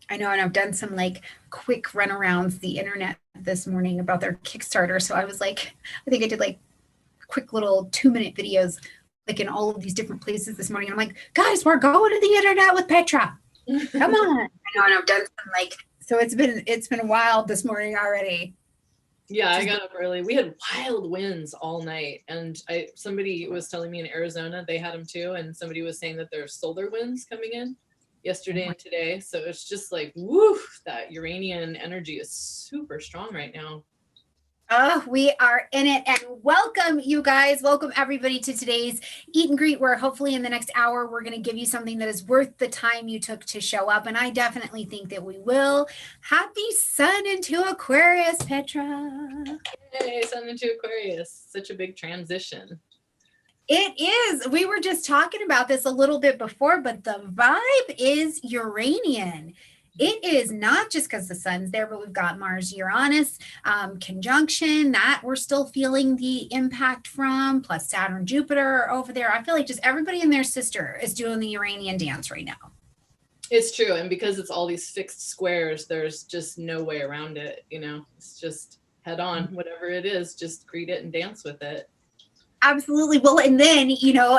I know, and I've done some like quick runarounds the internet this morning about their Kickstarter. So I was like, I think I did like quick little 2-minute videos like in all of these different places this morning. And I'm like, guys, we're going to the internet with Petra. Come on. I know, and I've done some like, so it's been wild this morning already. Yeah, I got up early. We had wild winds all night, and somebody was telling me in Arizona they had them too, and somebody was saying that there's solar winds coming in yesterday and today. So it's just like, woo, that Uranian energy is super strong right now. Oh, we are in it. And welcome, you guys. Welcome, everybody, to today's Eat and Greet, where hopefully in the next hour, we're going to give you something that is worth the time you took to show up. And I definitely think that we will. Happy Sun into Aquarius, Petra. Hey, Sun into Aquarius. Such a big transition. It is. We were just talking about this a little bit before, but the vibe is Uranian. It is not just because the sun's there, but we've got Mars Uranus conjunction that we're still feeling the impact from, plus Saturn Jupiter over there. I feel like just everybody and their sister is doing the Uranian dance right now. It's true. And because it's all these fixed squares, there's just no way around it. It's just head on, whatever it is, just greet it and dance with it. Absolutely. Well, and then,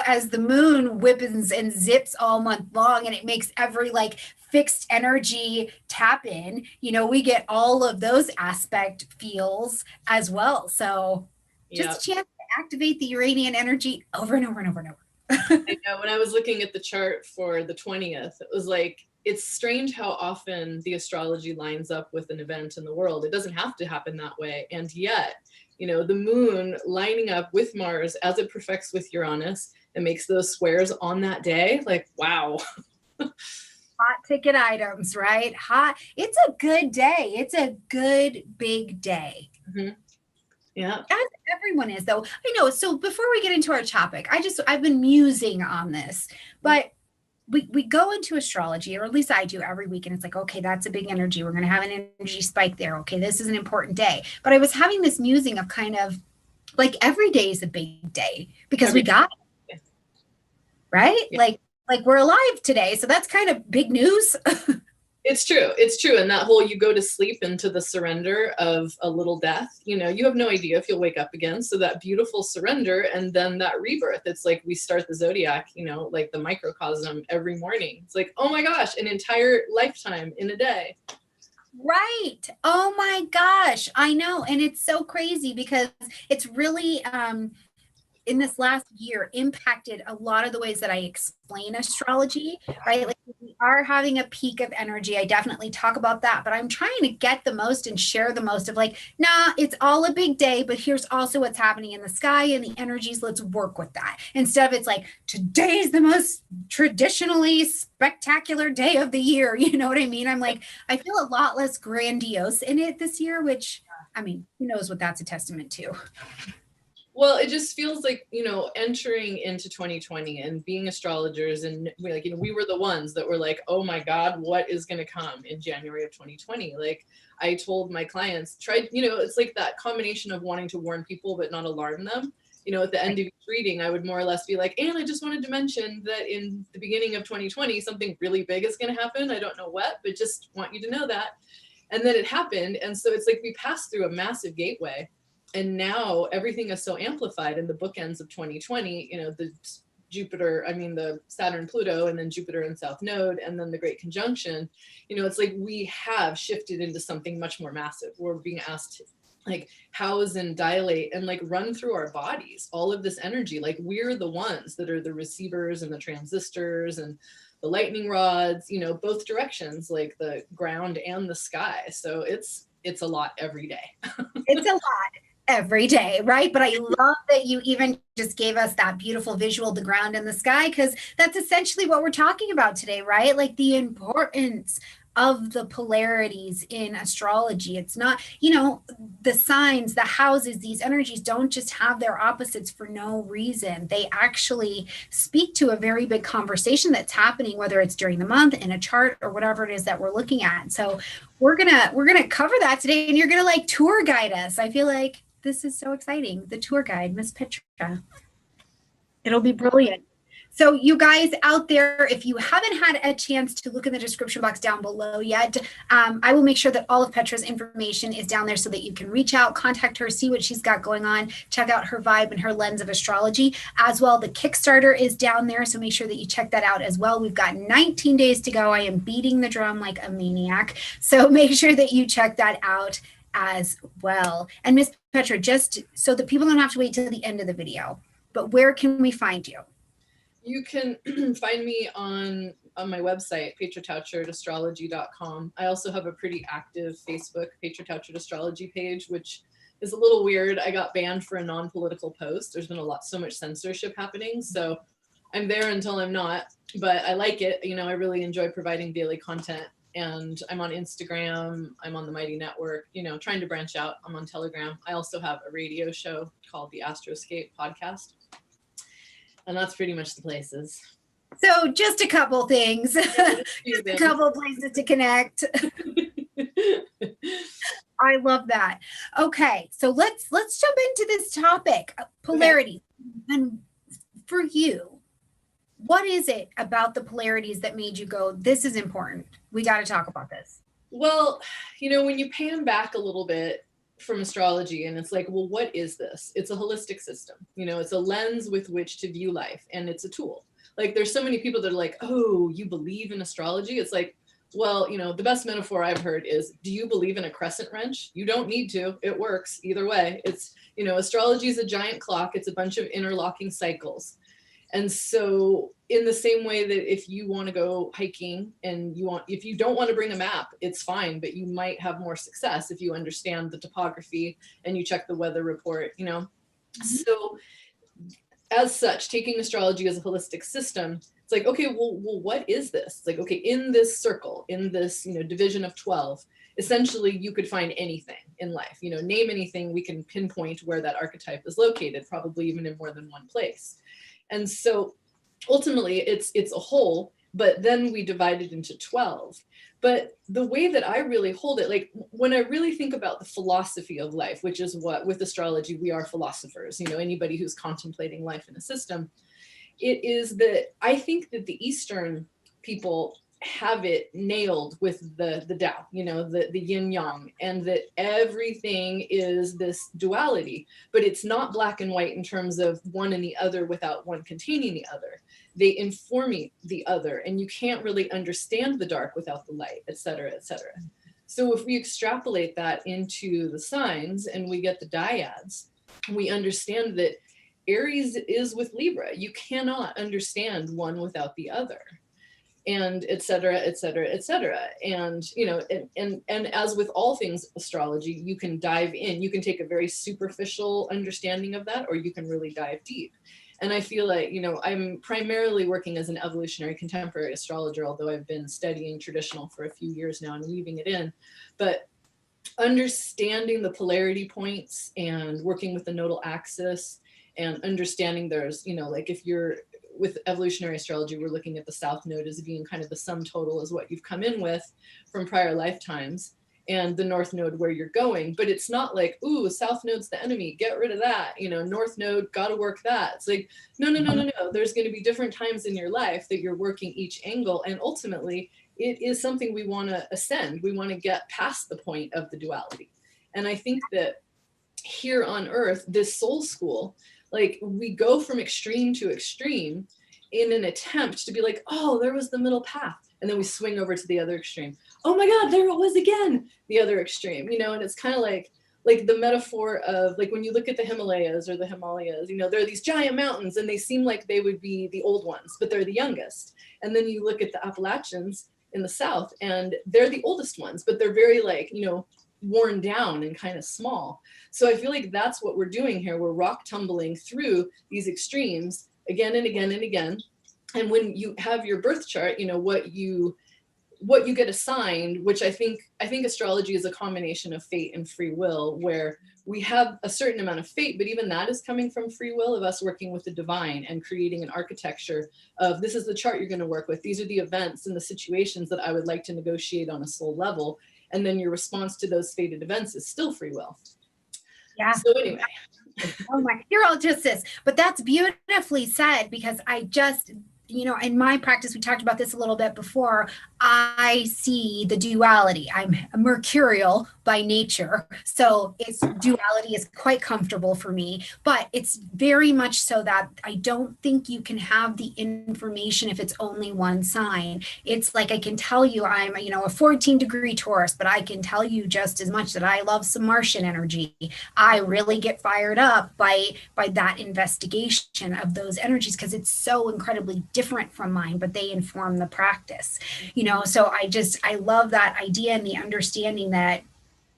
as the moon whippens and zips all month long and it makes every like fixed energy tap in, we get all of those aspect feels as well. So just a chance to activate the Uranian energy over and over and over and over. I know, when I was looking at the chart for the 20th, it was like, it's strange how often the astrology lines up with an event in the world. It doesn't have to happen that way. And yet, the moon lining up with Mars as it perfects with Uranus and makes those squares on that day, like, wow. Hot ticket items, right? Hot. It's a good day. It's a good big day. Mm-hmm. Yeah. As everyone is, though. I know. So before we get into our topic, I've been musing on this, but we go into astrology, or at least I do every week, and it's like, okay, that's a big energy. We're going to have an energy spike there. Okay, this is an important day. But I was having this musing of kind of like every day is a big day because we got it, right? Yeah. Like we're alive today. So that's kind of big news. It's true. It's true. And that whole, you go to sleep into the surrender of a little death, you have no idea if you'll wake up again. So that beautiful surrender and then that rebirth, it's like we start the zodiac, like the microcosm every morning. It's like, oh my gosh, an entire lifetime in a day. Right. Oh my gosh. I know. And it's so crazy because it's really, in this last year, impacted a lot of the ways that I explain astrology, right? Like we are having a peak of energy. I definitely talk about that, but I'm trying to get the most and share the most of like, nah, it's all a big day, but here's also what's happening in the sky and the energies. Let's work with that. Instead of it's like, today's the most traditionally spectacular day of the year. You know what I mean? I'm like, I feel a lot less grandiose in it this year, which, I mean, who knows what that's a testament to. Well, it just feels like, entering into 2020 and being astrologers, and we were the ones that were like, oh my God, what is going to come in January of 2020? Like I told my clients, it's like that combination of wanting to warn people, but not alarm them. At the end of each reading, I would more or less be like, and I just wanted to mention that in the beginning of 2020, something really big is going to happen. I don't know what, but just want you to know that. And then it happened. And so it's like we passed through a massive gateway. And now everything is so amplified in the bookends of 2020, the Saturn, Pluto, and then Jupiter and South Node, and then the Great Conjunction, it's like we have shifted into something much more massive. We're being asked to like house and dilate and like run through our bodies, all of this energy. Like we're the ones that are the receivers and the transistors and the lightning rods, both directions, like the ground and the sky. So it's a lot every day. It's a lot every day, right? But I love that you even just gave us that beautiful visual, the ground and the sky, because that's essentially what we're talking about today, right? Like the importance of the polarities in astrology. It's not, the signs, the houses, these energies don't just have their opposites for no reason. They actually speak to a very big conversation that's happening, whether it's during the month in a chart or whatever it is that we're looking at. So we're gonna cover that today, and you're gonna like tour guide us. I feel like this is so exciting. The tour guide, Miss Petra. It'll be brilliant. So you guys out there, if you haven't had a chance to look in the description box down below yet, I will make sure that all of Paetra's information is down there so that you can reach out, contact her, see what she's got going on, check out her vibe and her lens of astrology. As well, the Kickstarter is down there, so make sure that you check that out as well. We've got 19 days to go. I am beating the drum like a maniac, so make sure that you check that out as well. And Miss Paetra, just so that people don't have to wait till the end of the video, but where can we find you? You can find me on my website, paetratauchertastrology.com. I also have a pretty active Facebook Paetra Tauchert Astrology page, which is a little weird. I got banned for a non-political post. There's been so much censorship happening. So I'm there until I'm not, but I like it. You know, I really enjoy providing daily content, and I'm on Instagram. I'm on the Mighty Network, you know, trying to branch out. I'm on Telegram. I also have a radio show called the Astroscape podcast. And that's pretty much the places. So just a couple things, just a couple places to connect. I love that. Okay, so let's jump into this topic, polarity. Okay. And for you, what is it about the polarities that made you go, this is important, we got to talk about this? Well, you know, when you pan back a little bit from astrology, and it's like, well, what is this? It's a holistic system. You know, it's a lens with which to view life, and it's a tool. Like, there's so many people that are like, oh, you believe in astrology? It's like, well, you know, the best metaphor I've heard is, do you believe in a crescent wrench? You don't need to. It works either way. It's, you know, astrology is a giant clock. It's a bunch of interlocking cycles. And so in the same way that if you want to go hiking and if you don't want to bring a map, it's fine, but you might have more success if you understand the topography and you check the weather report, you know? Mm-hmm. So as such, taking astrology as a holistic system, it's like, okay, well, what is this? It's like, okay, in this circle, in this, you know, division of 12, essentially you could find anything in life, you know, name anything, we can pinpoint where that archetype is located, probably even in more than one place. And so ultimately it's a whole, but then we divide it into 12. But the way that I really hold it, like when I really think about the philosophy of life, which is what with astrology, we are philosophers, you know, anybody who's contemplating life in a system, it is that I think that the Eastern people have it nailed with the Tao, you know, the yin yang, and that everything is this duality, but it's not black and white in terms of one and the other without one containing the other. They inform the other, and you can't really understand the dark without the light, et cetera, et cetera. So if we extrapolate that into the signs and we get the dyads, we understand that Aries is with Libra. You cannot understand one without the other. And et cetera, et cetera, et cetera. And, you know, and as with all things astrology, you can dive in, you can take a very superficial understanding of that, or you can really dive deep. And I feel like, you know, I'm primarily working as an evolutionary contemporary astrologer, although I've been studying traditional for a few years now and weaving it in. But understanding the polarity points and working with the nodal axis and understanding there's, you know, like if you're with evolutionary astrology, we're looking at the South Node as being kind of the sum total is what you've come in with from prior lifetimes, and the North Node where you're going. But it's not like, ooh, South Node's the enemy, get rid of that. You know, North Node, got to work that. It's like, no. There's going to be different times in your life that you're working each angle. And ultimately, it is something we want to ascend. We want to get past the point of the duality. And I think that here on Earth, this soul school, like we go from extreme to extreme in an attempt to be like, oh, there was the middle path. And then we swing over to the other extreme. Oh my God, there it was again, the other extreme, you know? And it's kind of like the metaphor of like when you look at the Himalayas, you know, there are these giant mountains and they seem like they would be the old ones, but they're the youngest. And then you look at the Appalachians in the South and they're the oldest ones, but they're very like, you know, worn down and kind of small. So I feel like that's what we're doing here. We're rock tumbling through these extremes again and again and again. And when you have your birth chart, you know, what you get assigned, which I think astrology is a combination of fate and free will, where we have a certain amount of fate, but even that is coming from free will of us working with the divine and creating an architecture of this is the chart you're going to work with. These are the events and the situations that I would like to negotiate on a soul level. And then your response to those fated events is still free will. Yeah. So anyway, Oh my, you're all just this. But that's beautifully said, because I just, in my practice, we talked about this a little bit before. I see the duality. I'm a mercurial by nature. So it's duality is quite comfortable for me, but it's very much so that I don't think you can have the information if it's only one sign. It's like I can tell you I'm, a 14-degree Taurus, but I can tell you just as much that I love some Martian energy. I really get fired up by that investigation of those energies, because it's so incredibly different from mine, but they inform the practice. So I love that idea and the understanding that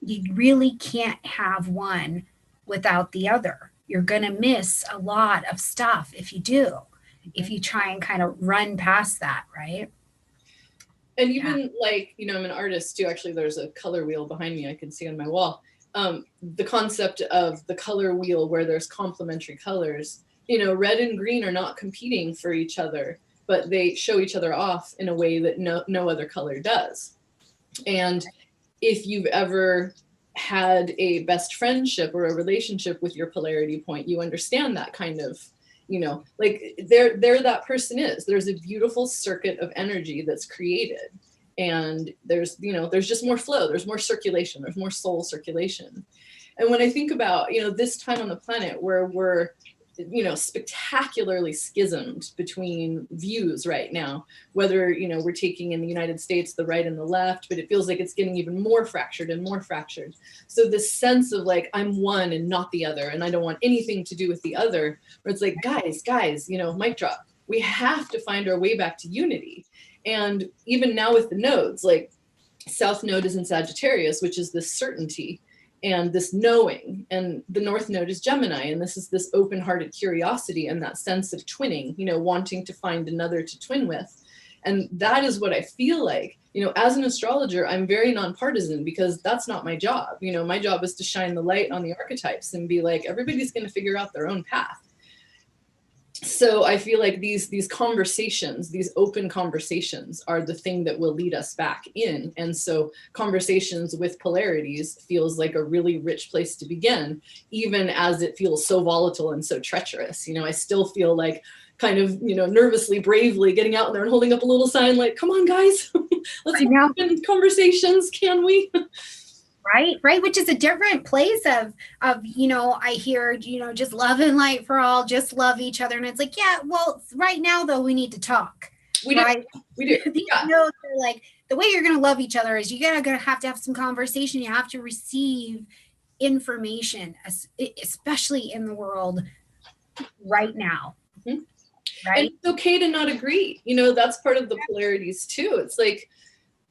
you really can't have one without the other. You're going to miss a lot of stuff if you do, if you try and kind of run past that, right? And even like, I'm an artist too. Actually, there's a color wheel behind me I can see on my wall. The concept of the color wheel where there's complementary colors, red and green are not competing for each other, but they show each other off in a way that no other color does. And if you've ever had a best friendship or a relationship with your polarity point, you understand that kind of, like there that person is. There's a beautiful circuit of energy that's created. And there's just more flow, there's more circulation, there's more soul circulation. And when I think about, this time on the planet where we're, spectacularly schismed between views right now, whether, we're taking in the United States, the right and the left, but it feels like it's getting even more fractured and more fractured. So this sense of like, I'm one and not the other, and I don't want anything to do with the other, where it's like, guys, mic drop. We have to find our way back to unity. And even now with the nodes, like South Node is in Sagittarius, which is this certainty and this knowing, and the North Node is Gemini, and this is this open-hearted curiosity and that sense of twinning, wanting to find another to twin with. And that is what I feel like, as an astrologer, I'm very nonpartisan, because that's not my job. My job is to shine the light on the archetypes and be like, everybody's going to figure out their own path. So I feel like these conversations, these open conversations, are the thing that will lead us back in. And so conversations with polarities feels like a really rich place to begin, even as it feels so volatile and so treacherous. I still feel like kind of, nervously, bravely getting out there and holding up a little sign like, come on, guys, let's have conversations, can we? Right. Which is a different place of, I hear, just love and light for all, just love each other. And it's like, yeah, well, right now though, we need to talk. We do. These notes are like, the way you're going to love each other is you're going to have some conversation. You have to receive information, especially in the world right now. Mm-hmm. Right. And it's okay to not agree. That's part of the polarities too. It's like,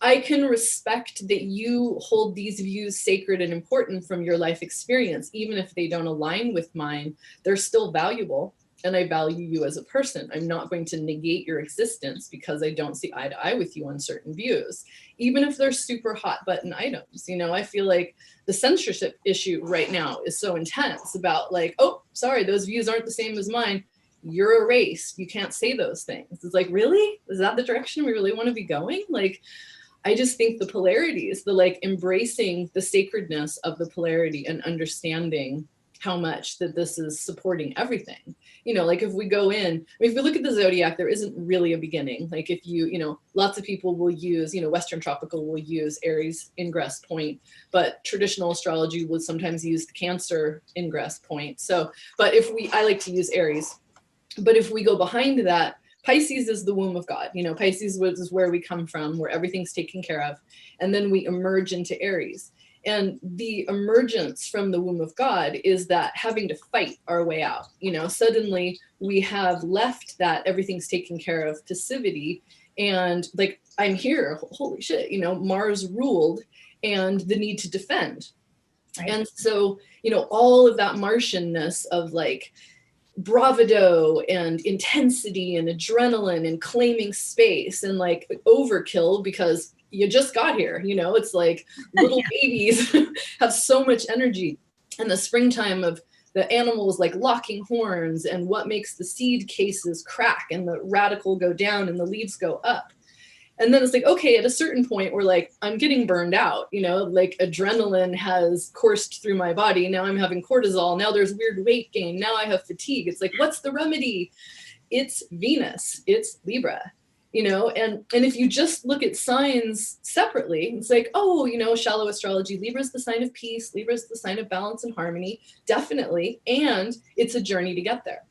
I can respect that you hold these views sacred and important from your life experience. Even if they don't align with mine, they're still valuable. And I value you as a person. I'm not going to negate your existence because I don't see eye to eye with you on certain views, even if they're super hot button items. I feel like the censorship issue right now is so intense about like, oh, sorry, those views aren't the same as mine. You're erased. You can't say those things. It's like, really? Is that the direction we really want to be going? Like, I just think the polarities, the like embracing the sacredness of the polarity and understanding how much that this is supporting everything. Like if we go in, if we look at the zodiac, there isn't really a beginning. Like if lots of people will use, Western tropical will use Aries ingress point, but traditional astrology would sometimes use the Cancer ingress point. So, but I like to use Aries, but if we go behind that, Pisces is the womb of God. Pisces is where we come from, where everything's taken care of. And then we emerge into Aries. And the emergence from the womb of God is that having to fight our way out. Suddenly we have left that everything's taken care of passivity. And like, I'm here, holy shit, Mars ruled, and the need to defend. Right. And so, all of that Martianness of like, bravado and intensity and adrenaline and claiming space and like overkill because you just got here, it's like little babies have so much energy. And the springtime of the animals like locking horns and what makes the seed cases crack and the radicle go down and the leaves go up. And then it's like, okay, at a certain point, we're like, I'm getting burned out, you know, like adrenaline has coursed through my body. Now I'm having cortisol. Now there's weird weight gain. Now I have fatigue. It's like, what's the remedy? It's Venus, it's Libra, you know, and if you just look at signs separately, it's like, oh, you know, shallow astrology, Libra is the sign of peace, Libra is the sign of balance and harmony, definitely. And it's a journey to get there.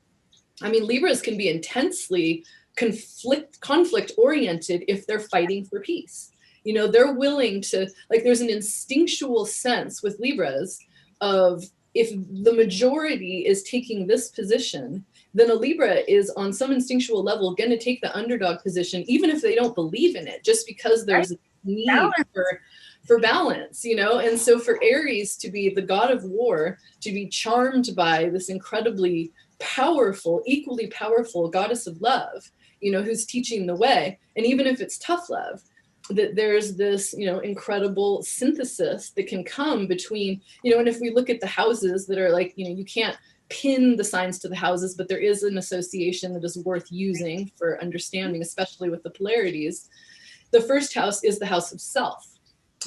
I mean, Libras can be intensely conflict oriented if they're fighting for peace. You know, they're willing to, like, there's an instinctual sense with Libras of, if the majority is taking this position, then a Libra is on some instinctual level going to take the underdog position, even if they don't believe in it, just because there's a need for balance, you know? And so for Aries to be the god of war, to be charmed by this incredibly powerful, equally powerful goddess of love, you know, who's teaching the way. And even if it's tough love, that there's this, you know, incredible synthesis that can come between, you know, and if we look at the houses that are like, you know, you can't pin the signs to the houses, but there is an association that is worth using for understanding, especially with the polarities. The first house is the house of self.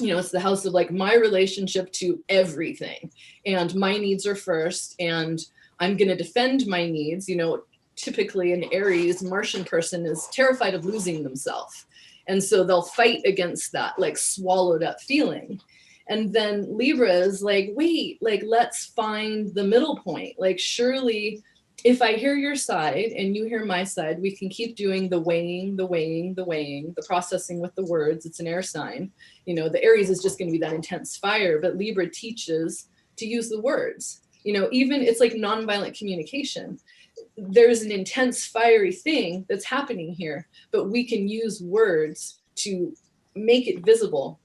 You know, it's the house of like my relationship to everything, and my needs are first, and I'm going to defend my needs. You know, typically an Aries Martian person is terrified of losing themselves. And so they'll fight against that, like swallowed up feeling. And then Libra is like, wait, like, let's find the middle point. Like, surely if I hear your side and you hear my side, we can keep doing the weighing, the processing with the words. It's an air sign. You know, the Aries is just going to be that intense fire, but Libra teaches to use the words. You know, even it's like nonviolent communication. There's an intense fiery thing that's happening here, but we can use words to make it visible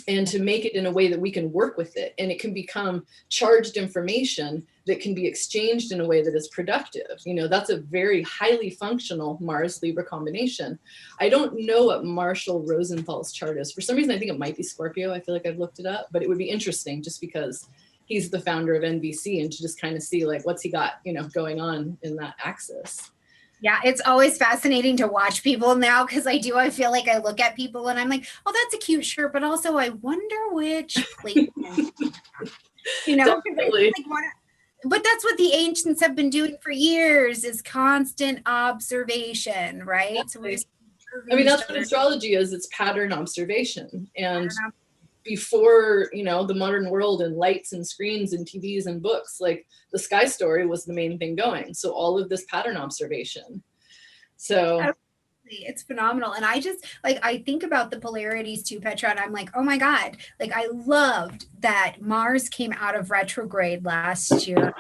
and to make it in a way that we can work with it. And it can become charged information that can be exchanged in a way that is productive. You know, that's a very highly functional Mars Libra combination. I don't know what Marshall Rosenthal's chart is. For some reason, I think it might be Scorpio. I feel like I've looked it up, but it would be interesting just because he's the founder of NBC, and to just kind of see like what's he got, you know, going on in that axis. Yeah, it's always fascinating to watch people now, because I feel like I look at people and I'm like, oh, that's a cute shirt, but also I wonder which placement, you know, Definitely. but that's what the ancients have been doing for years, is constant observation, right? Exactly. So I mean, that's what astrology is. It's pattern observation. And before, you know, the modern world and lights and screens and TVs and books, like the sky story was the main thing going. So all of this pattern observation. So it's phenomenal. And I just like, I think about the polarities too, Petra, and I'm like, oh my God, like I loved that Mars came out of retrograde last year,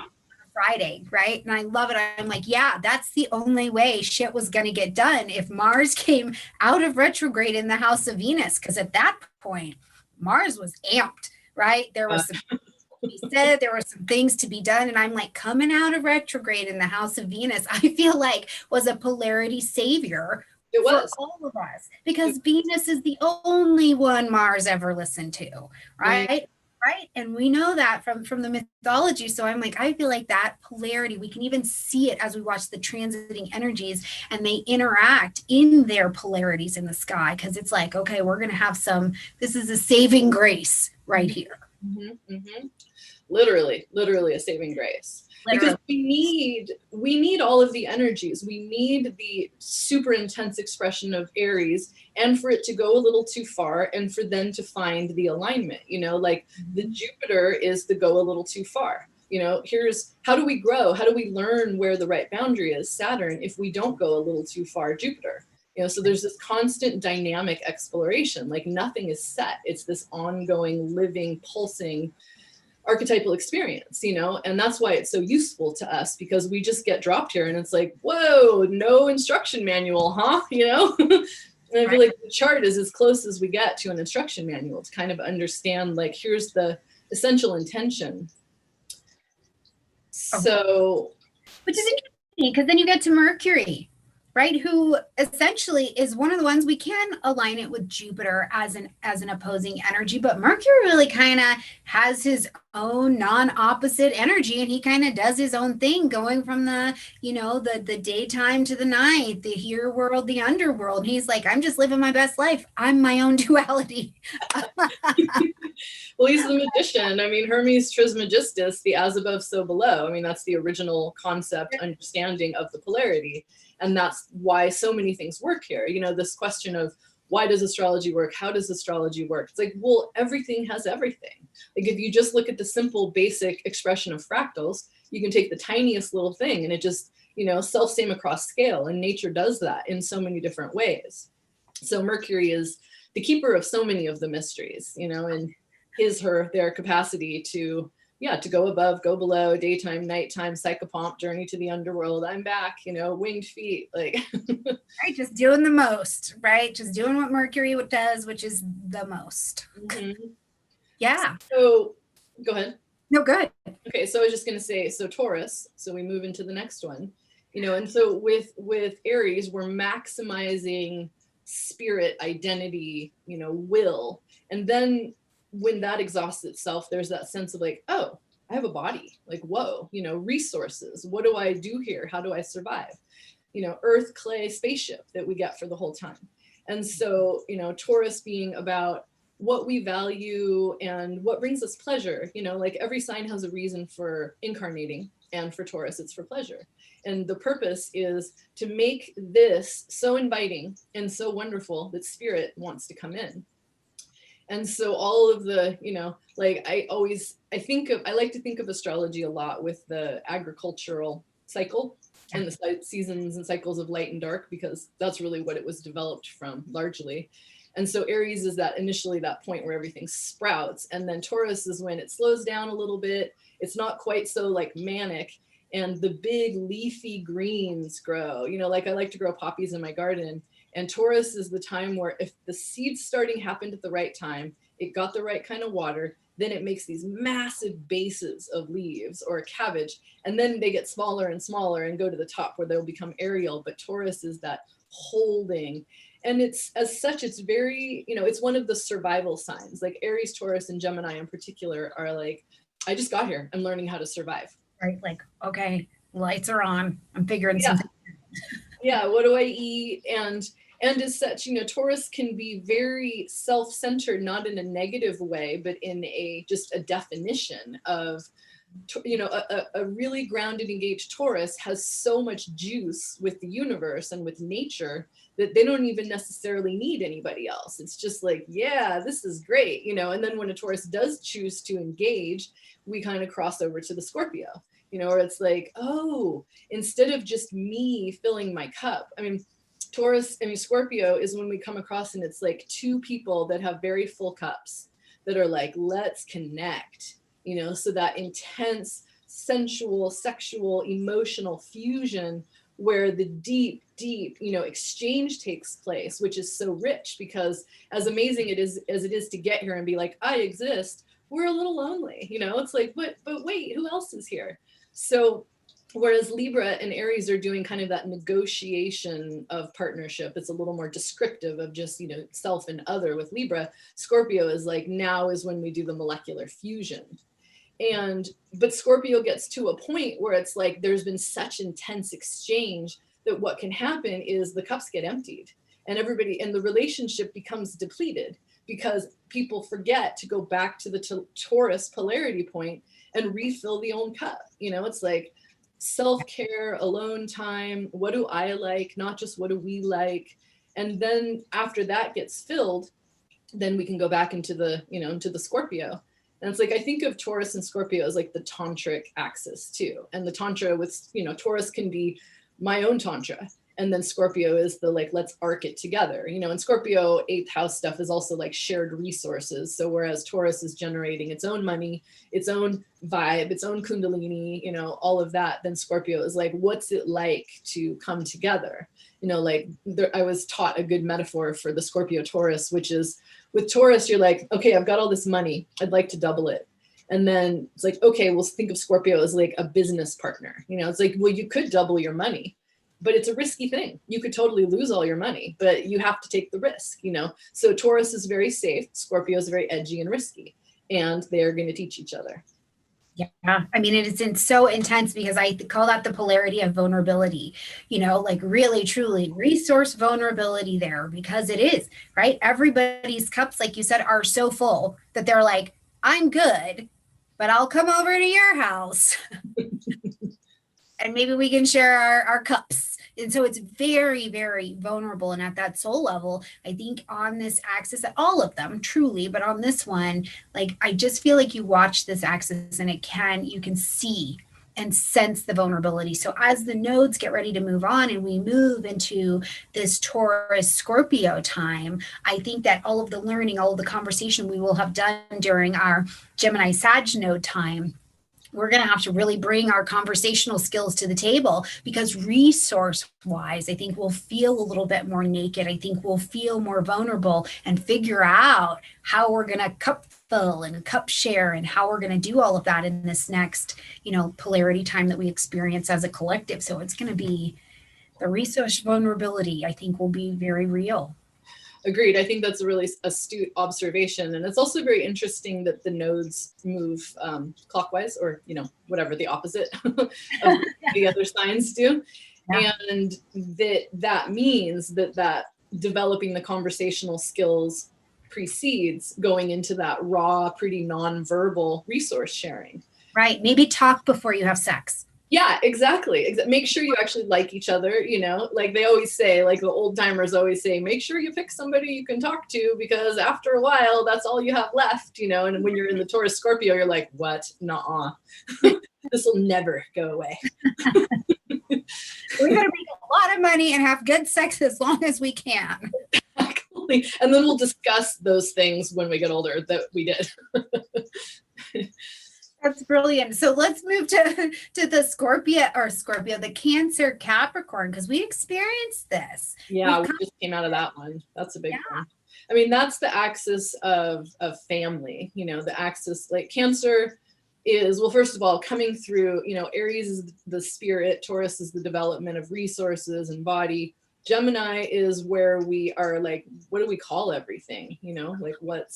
Friday, right? And I love it. I'm like, yeah, that's the only way shit was going to get done, if Mars came out of retrograde in the house of Venus. Because at that point, Mars was amped, right? There was some, he said there were some things to be done. And I'm like, coming out of retrograde in the house of Venus, I feel like was a polarity savior for all of us, because Venus is the only one Mars ever listened to, right? Right. And we know that from the mythology. So I'm like, I feel like that polarity, we can even see it as we watch the transiting energies and they interact in their polarities in the sky. Because it's like, okay, we're going to have this is a saving grace right here. Mm-hmm, mm-hmm. Literally a saving grace. Because we need all of the energies. We need the super intense expression of Aries, and for it to go a little too far, and for then to find the alignment, you know, like the Jupiter is the go a little too far. You know, here's how do we grow? How do we learn where the right boundary is? Saturn, if we don't go a little too far, Jupiter. You know, so there's this constant dynamic exploration, like nothing is set. It's this ongoing, living, pulsing archetypal experience, you know, and that's why it's so useful to us, because we just get dropped here and it's like, whoa, no instruction manual, huh? You know, and I feel like the chart is as close as we get to an instruction manual to kind of understand, like, here's the essential intention. So, which is interesting, because then you get to Mercury, right? Who essentially is one of the ones, we can align it with Jupiter as an opposing energy, but Mercury really kind of has his own non-opposite energy, and he kind of does his own thing, going from the, the daytime to the night, the here world, the underworld. He's like, I'm just living my best life. I'm my own duality. Well, he's the magician. I mean, Hermes Trismegistus, the as above, so below. I mean, that's the original concept, understanding of the polarity. And that's why so many things work here. This question of why does astrology work? How does astrology work? It's like, well, everything has everything. Like if you just look at the simple basic expression of fractals, you can take the tiniest little thing and it just, self-same across scale. And nature does that in so many different ways. So Mercury is the keeper of so many of the mysteries, and their capacity to go above, go below, daytime, nighttime, psychopomp, journey to the underworld, I'm back, winged feet, like. Right, just doing the most, right? Just doing what Mercury does, which is the most. Mm-hmm. Yeah. So go ahead. No, good. Okay, so I was just going to say, so Taurus, so we move into the next one, and so with Aries, we're maximizing spirit, identity, will. And then when that exhausts itself, there's that sense of like, oh, I have a body, like, whoa, resources. What do I do here? How do I survive? Earth, clay, spaceship that we get for the whole time. And so, Taurus being about what we value and what brings us pleasure, like every sign has a reason for incarnating. And for Taurus, it's for pleasure. And the purpose is to make this so inviting and so wonderful that spirit wants to come in. And so all of the, like I like to think of astrology a lot with the agricultural cycle and the seasons and cycles of light and dark, because that's really what it was developed from largely. And so Aries is that initially that point where everything sprouts. And then Taurus is when it slows down a little bit. It's not quite so like manic, and the big leafy greens grow, like I like to grow poppies in my garden. And Taurus is the time where if the seed starting happened at the right time, it got the right kind of water, then it makes these massive bases of leaves or a cabbage. And then they get smaller and smaller and go to the top where they'll become aerial. But Taurus is that holding. And it's as such, it's very, it's one of the survival signs. Like Aries, Taurus, and Gemini in particular are like, I just got here. I'm learning how to survive. Right. Like, okay, lights are on. I'm figuring something. Yeah. What do I eat? And as such, Taurus can be very self-centered, not in a negative way, but in just a definition of, a really grounded, engaged Taurus has so much juice with the universe and with nature that they don't even necessarily need anybody else. It's just like, yeah, this is great, and then when a Taurus does choose to engage, we kind of cross over to the Scorpio, or it's like, oh, instead of just me filling my cup, Scorpio is when we come across and it's like two people that have very full cups that are like, let's connect, so that intense, sensual, sexual, emotional fusion where the deep, exchange takes place, which is so rich, because as amazing as it is to get here and be like, I exist, we're a little lonely, it's like, but wait, who else is here? So whereas Libra and Aries are doing kind of that negotiation of partnership, it's a little more descriptive of just, self and other. With Libra, Scorpio is like, now is when we do the molecular fusion. But Scorpio gets to a point where it's like, there's been such intense exchange that what can happen is the cups get emptied and the relationship becomes depleted, because people forget to go back to the Taurus polarity point and refill the own cup. It's like, self-care, alone time, what do I like, not just what do we like. And then after that gets filled, then we can go back into the into the Scorpio. And it's like, I think of Taurus and Scorpio as like the tantric axis too. And the tantra with Taurus can be my own tantra, and then Scorpio is the like, let's arc it together, and Scorpio 8th house stuff is also like shared resources. So whereas Taurus is generating its own money, its own vibe, its own kundalini, all of that, then Scorpio is like, what's it like to come together? I was taught a good metaphor for the Scorpio Taurus, which is, with Taurus, you're like, okay, I've got all this money, I'd like to double it. And then it's like, okay, we'll think of Scorpio as like a business partner. It's like, well, you could double your money, but it's a risky thing. You could totally lose all your money, but you have to take the risk, you know? So Taurus is very safe. Scorpio is very edgy and risky, and they're going to teach each other. Yeah, I mean, it's so intense because I call that the polarity of vulnerability, you know, like really, truly resource vulnerability there, because it is, right? Everybody's cups, like you said, are so full that they're like, I'm good, but I'll come over to your house and maybe we can share our cups. And so it's very, very vulnerable. And at that soul level, I think on this axis, all of them truly, but on this one, like, I just feel like you watch this axis and you can see and sense the vulnerability. So as the nodes get ready to move on and we move into this Taurus Scorpio time, I think that all of the learning, all of the conversation we will have done during our Gemini Sag node time, we're going to have to really bring our conversational skills to the table, because resource wise, I think we'll feel a little bit more naked. I think we'll feel more vulnerable and figure out how we're going to cup fill and cup share and how we're going to do all of that in this next, you know, polarity time that we experience as a collective. So it's going to be the resource vulnerability, I think, will be very real. Agreed. I think that's a really astute observation. And it's also very interesting that the nodes move clockwise, or, you know, whatever the opposite of the other signs do. Yeah. And that means that developing the conversational skills precedes going into that raw, pretty non-verbal resource sharing. Right. Maybe talk before you have sex. Yeah, exactly. Make sure you actually like each other, you know, like they always say, like the old timers always say, make sure you pick somebody you can talk to, because after a while, that's all you have left, you know. And when you're in the Taurus Scorpio, you're like, what? Nuh-uh. This will never go away. We're going to make a lot of money and have good sex as long as we can. Exactly. And then we'll discuss those things when we get older that we did. That's brilliant. So let's move to the Scorpio, the Cancer Capricorn, because we experienced this. Yeah, we just came out of that one. That's a big one. I mean, that's the axis of family, you know, the axis, like Cancer is, well, first of all, coming through, you know, Aries is the spirit, Taurus is the development of resources and body. Gemini is where we are like, what do we call everything? You know, like what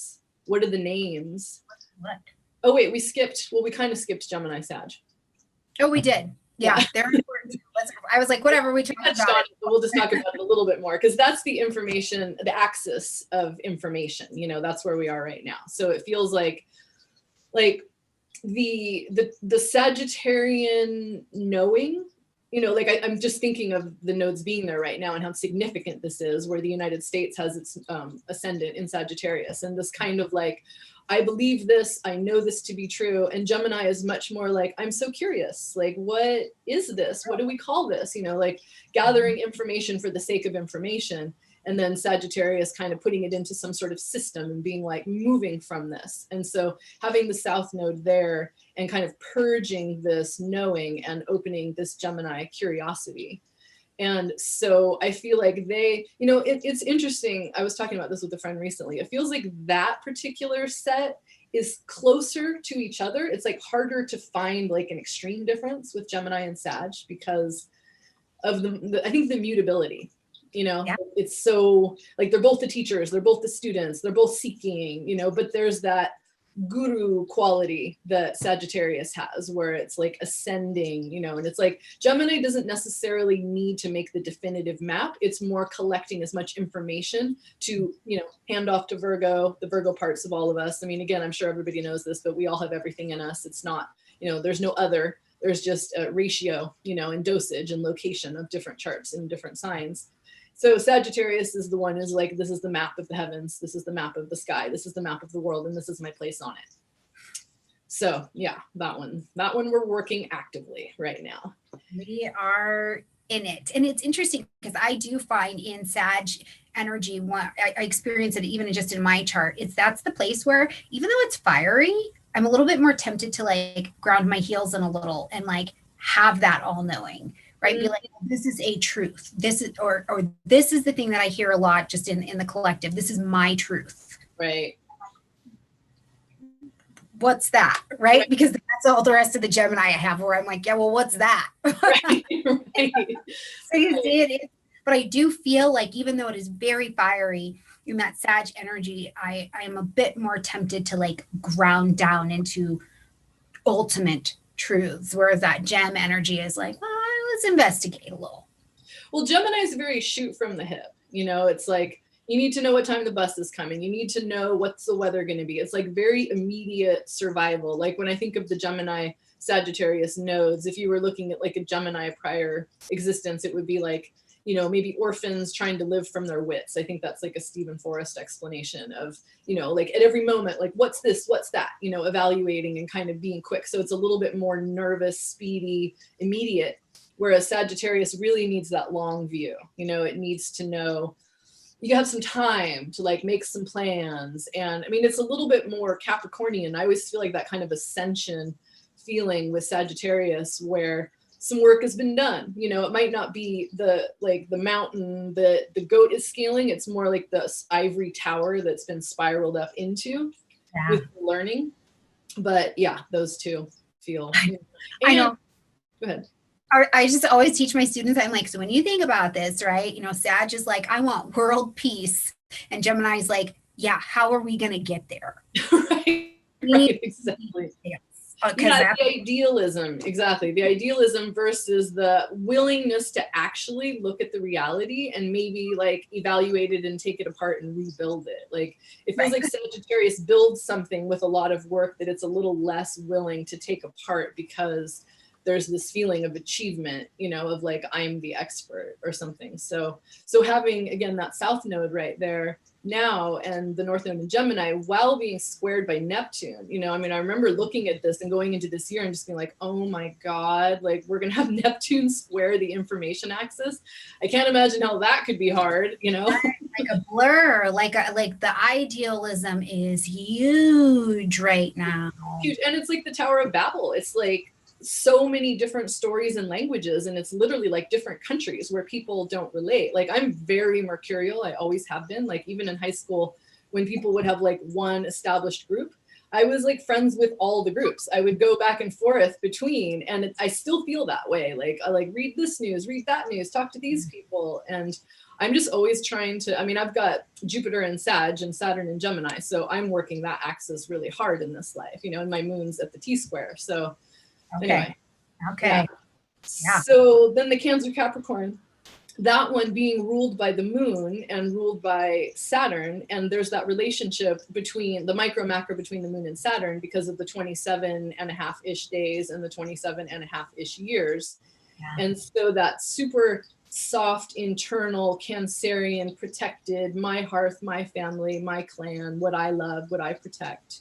are the names? What? Oh, wait, we kind of skipped Gemini Sag. Oh, we did. Yeah, they're important. I was like, whatever, we talked about it. We'll just talk about it a little bit more, because that's the information, the axis of information, you know, that's where we are right now. So it feels like the Sagittarian knowing, you know, like I'm just thinking of the nodes being there right now and how significant this is, where the United States has its ascendant in Sagittarius, and this kind of like, I believe this, I know this to be true. And Gemini is much more like, I'm so curious, like, what is this? What do we call this? You know, like gathering information for the sake of information. And then Sagittarius kind of putting it into some sort of system and being like moving from this. And so having the South Node there and kind of purging this knowing and opening this Gemini curiosity. And so I feel like they, you know, it's interesting. I was talking about this with a friend recently. It feels like that particular set is closer to each other. It's like harder to find like an extreme difference with Gemini and Sag because of I think the mutability, you know, it's so like, they're both the teachers, they're both the students, they're both seeking, you know, but there's that guru quality that Sagittarius has, where it's like ascending, you know, and it's like Gemini doesn't necessarily need to make the definitive map. It's more collecting as much information to, you know, hand off to Virgo, the Virgo parts of all of us. I mean, again, I'm sure everybody knows this, but we all have everything in us. It's not, you know, there's no other, there's just a ratio, you know, and dosage and location of different charts and different signs. So Sagittarius is the one who's like, this is the map of the heavens, this is the map of the sky, this is the map of the world, and this is my place on it. So yeah, that one we're working actively right now. We are in it. And it's interesting because I do find in Sag energy, I experience it even just in my chart, that's the place where even though it's fiery, I'm a little bit more tempted to like ground my heels in a little and like have that all knowing. Right? Be like, this is a truth. This is, or this is the thing that I hear a lot just in the collective. This is my truth. Right. what's that? Right? Because that's all the rest of the Gemini I have where I'm like, yeah, well, what's that? Right. Right. So you see it, but I do feel like even though it is very fiery in that Sag energy, I am a bit more tempted to like ground down into ultimate truths, whereas that Gem energy is like, well, let's investigate a little. Well, Gemini is very shoot from the hip. You know, it's like, you need to know what time the bus is coming. You need to know what's the weather going to be. It's like very immediate survival. Like when I think of the Gemini Sagittarius nodes, if you were looking at like a Gemini prior existence, it would be like, you know, maybe orphans trying to live from their wits. I think that's like a Stephen Forrest explanation of, you know, like at every moment, like what's this, what's that, you know, evaluating and kind of being quick. So it's a little bit more nervous, speedy, immediate, whereas Sagittarius really needs that long view. You know, it needs to know, you have some time to like make some plans. And I mean, it's a little bit more Capricornian. I always feel like that kind of ascension feeling with Sagittarius where some work has been done. You know, it might not be the mountain that the goat is scaling. It's more like the ivory tower that's been spiraled up into with learning. But yeah, those two feel. And, I know. Go ahead. I just always teach my students, I'm like, so when you think about this, right, you know, Sag is like, I want world peace. And Gemini's like, yeah, how are we going to get there? Right, exactly. Yeah, the idealism, exactly. The idealism versus the willingness to actually look at the reality and maybe like evaluate it and take it apart and rebuild it. Like it feels like Sagittarius builds something with a lot of work that it's a little less willing to take apart because there's this feeling of achievement, you know, of like, I'm the expert or something. So having, again, that South node right there now and the North node in Gemini while being squared by Neptune, you know, I mean, I remember looking at this and going into this year and just being like, oh my God, like we're going to have Neptune square the information axis. I can't imagine how that could be hard, you know? Like a blur, like the idealism is huge right now. Huge. And it's like the Tower of Babel. It's like, so many different stories and languages, and it's literally like different countries where people don't relate. Like I'm very mercurial, I always have been. Like even in high school when people would have like one established group, I was like friends with all the groups. I would go back and forth between, and I still feel that way. Like I like read this news, read that news, talk to these people. And I'm just always trying to, I mean, I've got Jupiter and Sag and Saturn and Gemini, so I'm working that axis really hard in this life, you know, and my moon's at the T-square. So anyway. Okay. Yeah. So then the Cancer Capricorn, that one being ruled by the moon and ruled by Saturn. And there's that relationship between the micro macro between the moon and Saturn because of the 27 and a half-ish days and the 27 and a half-ish years. Yeah. And so that super soft, internal, Cancerian, protected, my hearth, my family, my clan, what I love, what I protect.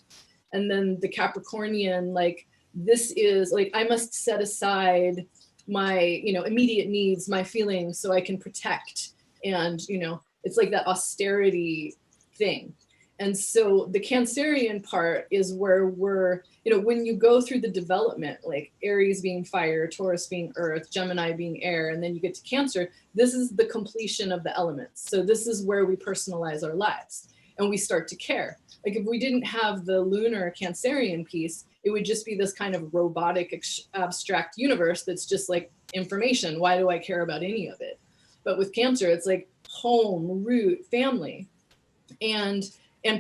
And then the Capricornian, like, this is like, I must set aside my, you know, immediate needs, my feelings, so I can protect. And, you know, it's like that austerity thing. And so the Cancerian part is where we're, you know, when you go through the development, like Aries being fire, Taurus being earth, Gemini being air, and then you get to Cancer, this is the completion of the elements. So this is where we personalize our lives and we start to care. Like if we didn't have the lunar Cancerian piece, it would just be this kind of robotic, abstract universe that's just like information. Why do I care about any of it? But with Cancer, it's like home, root, family, and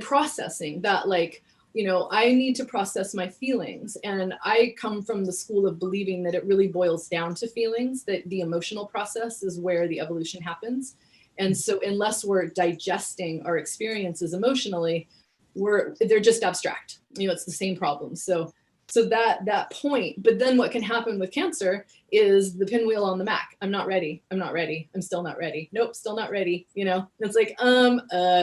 processing that, like, you know, I need to process my feelings. And I come from the school of believing that it really boils down to feelings, that the emotional process is where the evolution happens. And so unless we're digesting our experiences emotionally, they're just abstract. You know, it's the same problem. So that point, but then what can happen with Cancer is the pinwheel on the Mac. I'm not ready. I'm not ready. I'm still not ready. Nope, still not ready. You know, and it's like,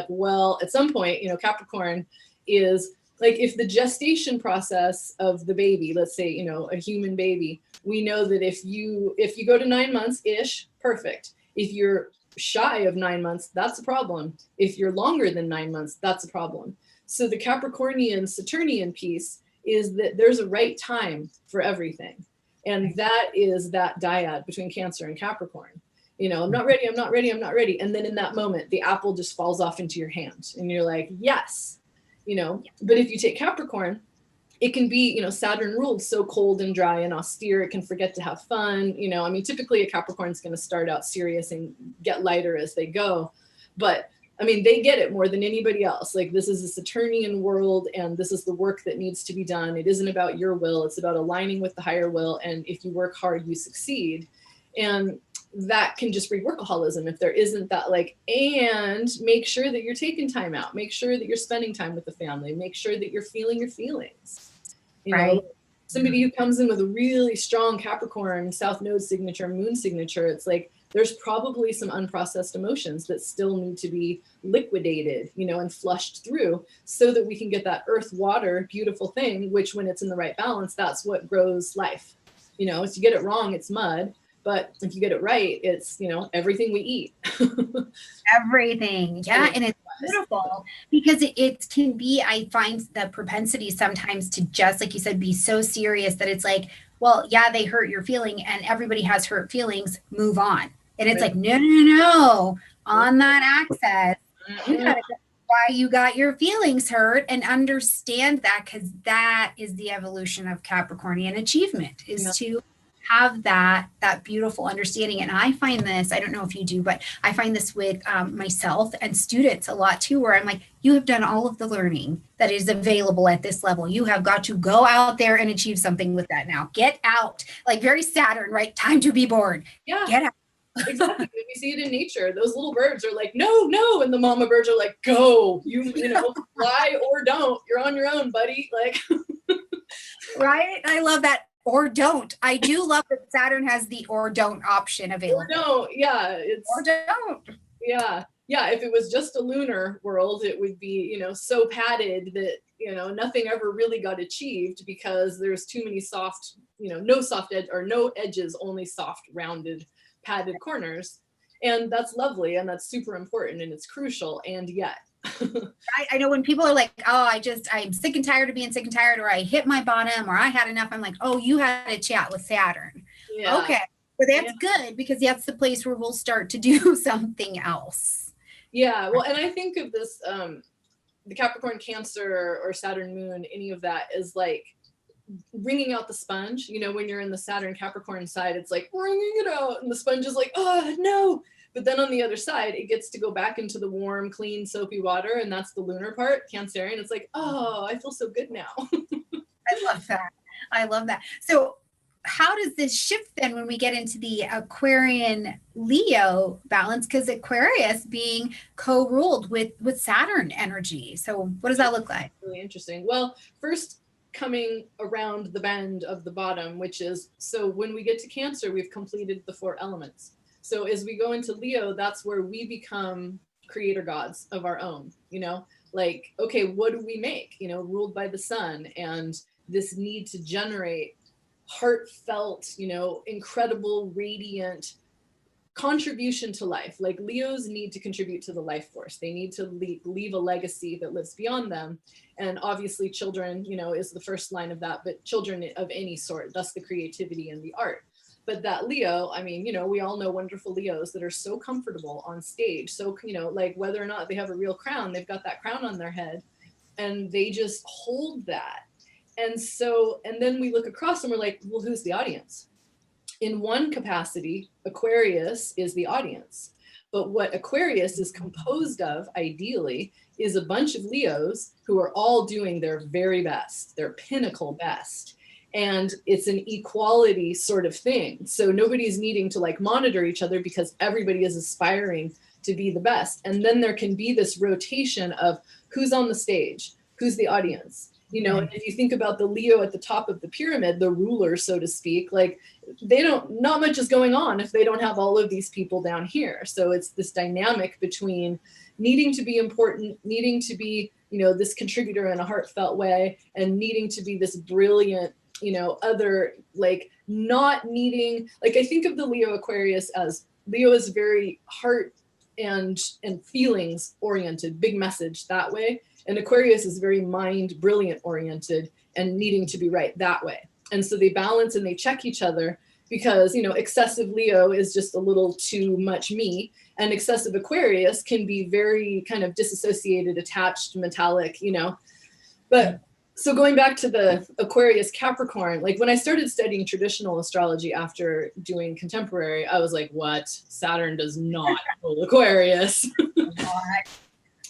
well, at some point, you know, Capricorn is like, if the gestation process of the baby, let's say, you know, a human baby, we know that if you go to 9 months ish, perfect. If you're shy of 9 months, that's a problem. If you're longer than 9 months, that's a problem. So the Capricornian Saturnian piece is that there's a right time for everything. And that is that dyad between Cancer and Capricorn. You know, I'm not ready, I'm not ready, I'm not ready. And then in that moment, the apple just falls off into your hand and you're like, yes, you know. But if you take Capricorn, it can be, you know, Saturn ruled so cold and dry and austere, it can forget to have fun. You know, I mean, typically a Capricorn is going to start out serious and get lighter as they go. But I mean, they get it more than anybody else. Like, this is a Saturnian world, and this is the work that needs to be done. It isn't about your will. It's about aligning with the higher will. And if you work hard, you succeed. And that can just breed workaholism if there isn't that, like, and make sure that you're taking time out. Make sure that you're spending time with the family. Make sure that you're feeling your feelings. You know, somebody who comes in with a really strong Capricorn, South Node signature, Moon signature, it's like, there's probably some unprocessed emotions that still need to be liquidated, you know, and flushed through so that we can get that earth, water, beautiful thing, which when it's in the right balance, that's what grows life. You know, if you get it wrong, it's mud. But if you get it right, it's, you know, everything we eat. Everything. Yeah. And it's beautiful because it can be, I find the propensity sometimes to just, like you said, be so serious that it's like, well, yeah, they hurt your feeling and everybody has hurt feelings, move on. And it's like, no, on that access, you gotta go why you got your feelings hurt and understand that, because that is the evolution of Capricornian achievement, is to have that beautiful understanding. And I find this, I don't know if you do, but I find this with myself and students a lot too, where I'm like, you have done all of the learning that is available at this level. You have got to go out there and achieve something with that now. Get out, like very Saturn, right? Time to be born. Yeah. Get out. Exactly. We see it in nature. Those little birds are like, no, and the mama birds are like, go, you know, fly or don't. You're on your own, buddy. Like, right? I love that. Or don't. I do love that Saturn has the or don't option available. Or don't. Yeah. It's or don't. Yeah. Yeah. If it was just a lunar world, it would be, you know, so padded that, you know, nothing ever really got achieved because there's too many soft, you know, no soft edge or no edges, only soft, rounded, padded corners. And that's lovely. And that's super important and it's crucial. And yet, I know when people are like, oh, I'm sick and tired of being sick and tired, or I hit my bottom, or I had enough. I'm like, oh, you had a chat with Saturn. Yeah. Okay. But that's good because that's the place where we'll start to do something else. Yeah. Well, and I think of this, the Capricorn, Cancer, or Saturn, Moon, any of that is like wringing out the sponge. You know, when you're in the Saturn Capricorn side, it's like wringing it out, and the sponge is like, oh no. But then on the other side, it gets to go back into the warm, clean, soapy water, and that's the lunar part, Cancerian. It's like, oh, I feel so good now. I love that. So how does this shift then when we get into the Aquarian Leo balance? Because Aquarius being co-ruled with Saturn energy. So what does that look like? Really interesting. Well, first, coming around the bend of the bottom, which is, so when we get to Cancer, we've completed the 4 elements. So as we go into Leo, that's where we become creator gods of our own, you know, like, okay, what do we make, you know, ruled by the sun, and this need to generate heartfelt, you know, incredible, radiant contribution to life. Like Leos need to contribute to the life force. They need to leave a legacy that lives beyond them. And obviously children, you know, is the first line of that, but children of any sort, thus the creativity and the art. But that Leo, I mean, you know, we all know wonderful Leos that are so comfortable on stage. So, you know, like whether or not they have a real crown, they've got that crown on their head and they just hold that. And so, and then we look across and we're like, well, who's the audience? In one capacity, Aquarius is the audience. But what Aquarius is composed of, ideally, is a bunch of Leos who are all doing their very best, their pinnacle best. And it's an equality sort of thing. So nobody's needing to like monitor each other because everybody is aspiring to be the best. And then there can be this rotation of who's on the stage, who's the audience. You know, and if you think about the Leo at the top of the pyramid, the ruler, so to speak, like not much is going on if they don't have all of these people down here. So it's this dynamic between needing to be important, needing to be, you know, this contributor in a heartfelt way, and needing to be this brilliant, you know, other, like not needing, like I think of the Leo Aquarius as Leo is very heart and feelings oriented, big message that way. And Aquarius is very mind brilliant oriented and needing to be right that way. And so they balance and they check each other because, you know, excessive Leo is just a little too much me, and excessive Aquarius can be very kind of disassociated, attached, metallic, you know. But So going back to the Aquarius Capricorn, like when I started studying traditional astrology after doing contemporary, I was like, what? Saturn does not rule Aquarius.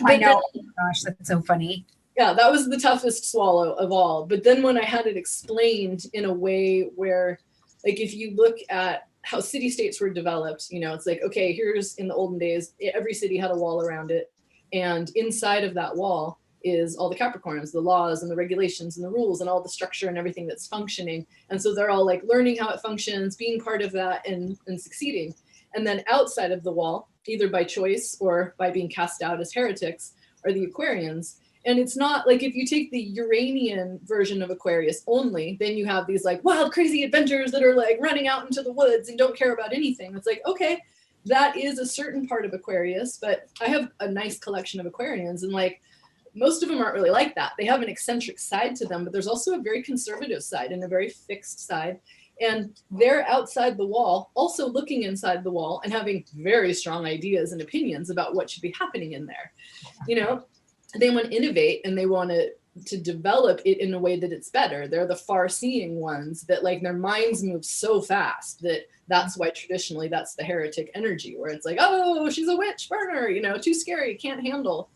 I know. Oh my gosh, that's so funny. Yeah, that was the toughest swallow of all. But then when I had it explained in a way where, like, if you look at how city states were developed, you know, it's like, okay, here's in the olden days, every city had a wall around it. And inside of that wall is all the Capricorns, the laws and the regulations and the rules and all the structure and everything that's functioning. And so they're all like learning how it functions, being part of that and succeeding. And then outside of the wall, either by choice or by being cast out as heretics, are the Aquarians. And it's not like if you take the Uranian version of Aquarius only, then you have these like wild, crazy adventures that are like running out into the woods and don't care about anything. It's like, okay, that is a certain part of Aquarius, but I have a nice collection of Aquarians, and like most of them aren't really like that. They have an eccentric side to them, but there's also a very conservative side and a very fixed side. And they're outside the wall, also looking inside the wall and having very strong ideas and opinions about what should be happening in there. You know, they want to innovate and they want to develop it in a way that it's better. They're the far-seeing ones that like their minds move so fast that's why traditionally that's the heretic energy, where it's like, oh, she's a witch burner, you know, too scary, can't handle.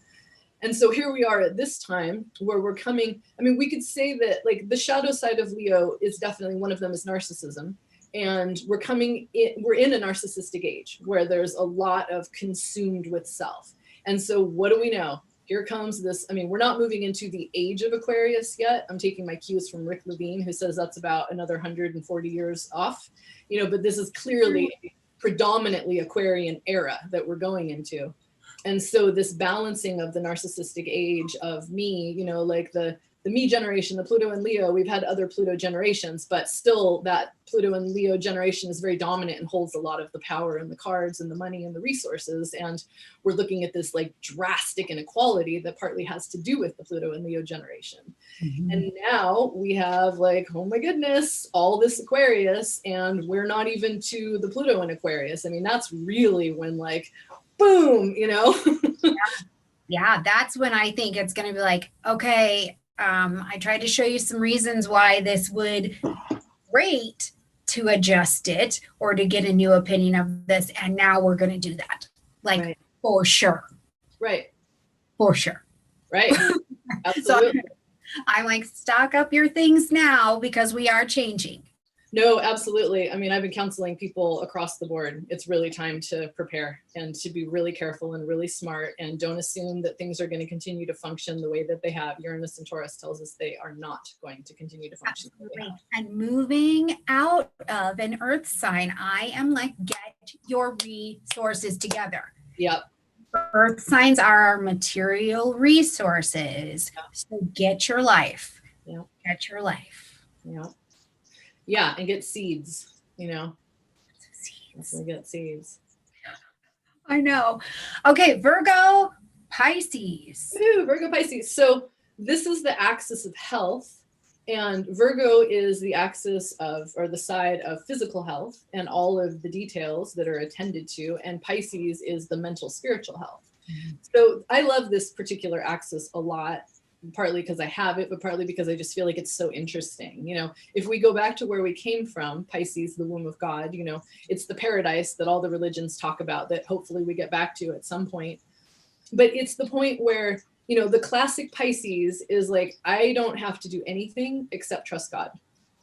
And so here we are at this time where we're coming. I mean, we could say that like the shadow side of Leo is definitely one of them is narcissism. And we're in a narcissistic age where there's a lot of consumed with self. And so what do we know? Here comes this. I mean, we're not moving into the age of Aquarius yet. I'm taking my cues from Rick Levine, who says that's about another 140 years off, you know, but this is clearly predominantly Aquarian era that we're going into. And so this balancing of the narcissistic age of me, you know, like the me generation, the Pluto and Leo, we've had other Pluto generations, but still that Pluto and Leo generation is very dominant and holds a lot of the power and the cards and the money and the resources. And we're looking at this like drastic inequality that partly has to do with the Pluto and Leo generation. Mm-hmm. And now we have like, oh my goodness, all this Aquarius, and we're not even to the Pluto in Aquarius. I mean, that's really when like, boom, you know? Yeah, that's when I think it's going to be like, okay, I tried to show you some reasons why this would great to adjust it or to get a new opinion of this. And now we're going to do that. Like, right. For sure. Right. For sure. Right. Absolutely. So I'm like, stock up your things now because we are changing. No, absolutely. I mean, I've been counseling people across the board. It's really time to prepare and to be really careful and really smart, and don't assume that things are going to continue to function the way that they have. Uranus and Taurus tells us they are not going to continue to function. Absolutely. And moving out of an earth sign, I am like, get your resources together. Yep. Earth signs are our material resources. Yep. So get your life. Yep. Get your life. Yep. Yeah, and get seeds, you know. Seeds. Get seeds. I know. Okay, Virgo, Pisces. Ooh, Virgo, Pisces. So this is the axis of health, and Virgo is the axis of, or the side of physical health and all of the details that are attended to, and Pisces is the mental, spiritual health. Mm-hmm. So I love this particular axis a lot. Partly because I have it, but partly because I just feel like it's so interesting. You know, if we go back to where we came from, Pisces, the womb of God, you know, it's the paradise that all the religions talk about that hopefully we get back to at some point. But it's the point where, you know, the classic Pisces is like, I don't have to do anything except trust God.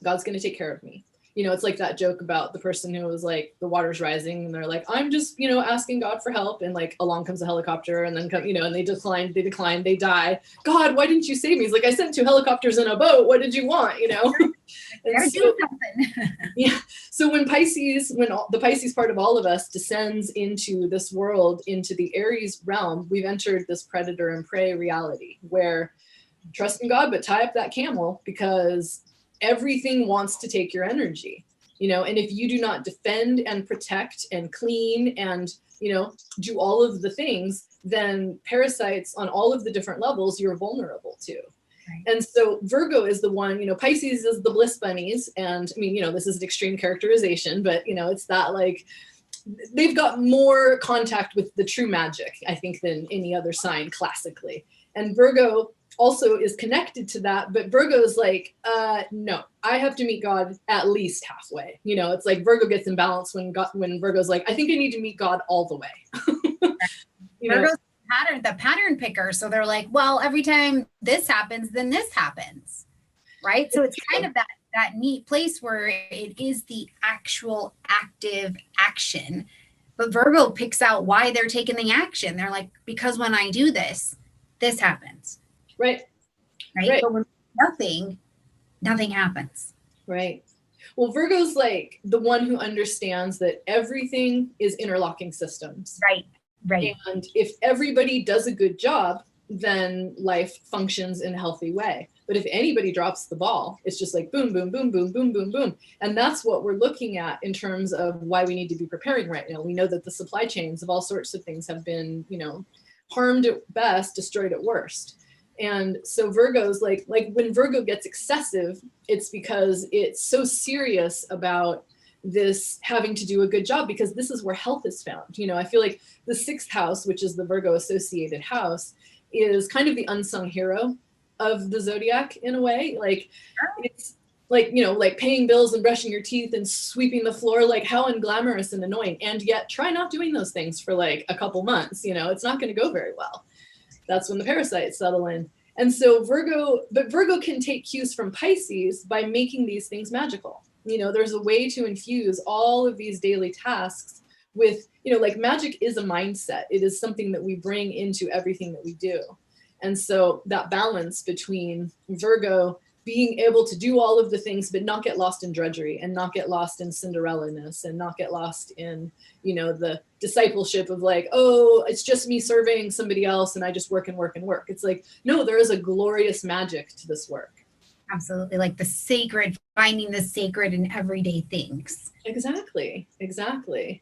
God's going to take care of me. You know, it's like that joke about the person who was like, the water's rising and they're like, I'm just, you know, asking God for help. And like along comes a helicopter and then, you know, and they decline, they die. God, why didn't you save me? He's like, I sent 2 helicopters in a boat. What did you want? You know? And so, do something. Yeah. So when the Pisces part of all of us descends into this world, into the Aries realm, we've entered this predator and prey reality where trust in God, but tie up that camel because everything wants to take your energy, you know, and if you do not defend and protect and clean and, you know, do all of the things, then parasites on all of the different levels you're vulnerable to. Right. And so Virgo is the one, you know, Pisces is the bliss bunnies. And I mean, you know, this is an extreme characterization, but, you know, it's that like they've got more contact with the true magic, I think, than any other sign classically. And Virgo also is connected to that, but Virgo's like, no, I have to meet God at least halfway. You know, it's like Virgo gets imbalanced when Virgo's like, I think I need to meet God all the way. You know, Virgo's the pattern picker. So they're like, well, every time this happens, then this happens. Right. So it's kind of that neat place where it is the actual active action. But Virgo picks out why they're taking the action. They're like, because when I do this, this happens. Right. Right. But when nothing happens. Right. Well, Virgo's like the one who understands that everything is interlocking systems. Right. Right. And if everybody does a good job, then life functions in a healthy way. But if anybody drops the ball, it's just like boom, boom, boom, boom, boom, boom, boom. And that's what we're looking at in terms of why we need to be preparing right now. We know that the supply chains of all sorts of things have been, you know, harmed at best, destroyed at worst. And so Virgo's like when Virgo gets excessive, it's because it's so serious about this having to do a good job, because this is where health is found. You know, I feel like the 6th house, which is the Virgo associated house, is kind of the unsung hero of the zodiac in a way. Like it's like, you know, like paying bills and brushing your teeth and sweeping the floor, like how unglamorous and annoying. And yet try not doing those things for like a couple months, you know, it's not going to go very well. That's when the parasites settle in. And so Virgo can take cues from Pisces by making these things magical. You know, there's a way to infuse all of these daily tasks with, you know, like magic is a mindset. It is something that we bring into everything that we do. And so that balance between Virgo being able to do all of the things, but not get lost in drudgery and not get lost in Cinderella-ness and not get lost in, you know, the discipleship of like, oh, it's just me serving somebody else and I just work and work and work. It's like, no, there is a glorious magic to this work. Absolutely. Like the sacred, finding the sacred in everyday things. Exactly. Exactly.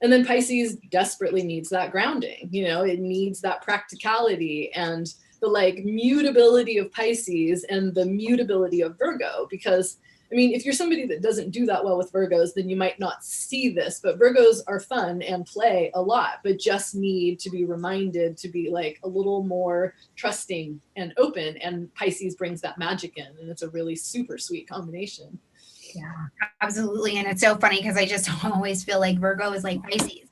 And then Pisces desperately needs that grounding. You know, it needs that practicality and the like mutability of Pisces and the mutability of Virgo. Because, I mean, if you're somebody that doesn't do that well with Virgos, then you might not see this. But Virgos are fun and play a lot, but just need to be reminded to be like a little more trusting and open. And Pisces brings that magic in. And it's a really super sweet combination. Yeah, absolutely. And it's so funny because I just always feel like Virgo is like Pisces.